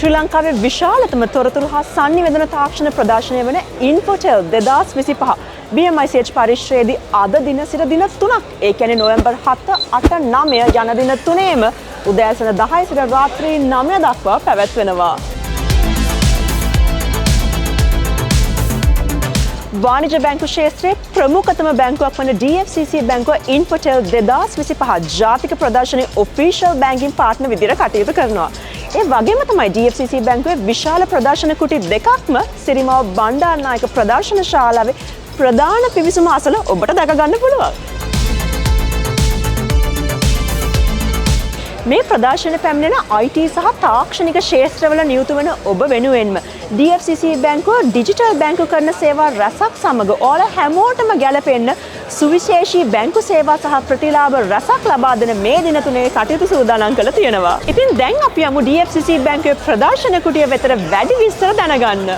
ශ්‍රී ලංකාවේ විශාලතම තොරතුරු හා sannivedana තාක්ෂණ ප්‍රදර්ශනය වන Infotel 2025 BMICH පරිශ්‍රයේදී අද දින සිට දින 3ක් ඒ කියන්නේ නොවැම්බර් 7, 8, 9 යන දින තුනේම උදෑසන 10 සිට රාත්‍රී 9 දක්වා පැවැත්වෙනවා. වාණිජ බැංකු ක්ෂේත්‍රයේ ප්‍රමුඛතම බැංකුවක් වන DFCC බැංකුව Infotel 2025 ජාතික ප්‍රදර්ශනයේ ඔෆිෂල් බැංකින් පාර්ට්නර් විදිහට කටයුතු කරනවා. ඒ වගේම තමයි DFCC බැංකුවේ විශාල ප්‍රදර්ශන කුටි දෙකක්ම සිරිමාව බණ්ඩාරනායක ප්‍රදර්ශන ශාලාවේ ප්‍රධාන පිවිසුම අසල ඔබට දැක ගන්න පුළුවන්. මේ ප්‍රදර්ශන පැමිණෙන IT සහ තාක්ෂණික ක්ෂේත්‍රවල නියුතු වන ඔබ වෙනුවෙන්ම DFCC බැංකුව ඩිජිටල් බැංකු කරන සේවා රැසක් සමග ඔයාලා හැමෝටම ගැලපෙන්න සුවිශේෂී බැංකු සේවා සහ ප්‍රතිලාභ රැසක් ලබා දෙන මේ දින තුනේ කටයුතු සූදානම් කරලා තියෙනවා. ඉතින් දැන් අපි යමු DFCC බැංකුවේ ප්‍රදර්ශන කුටිය වෙතට වැඩි විස්තර දැනගන්න.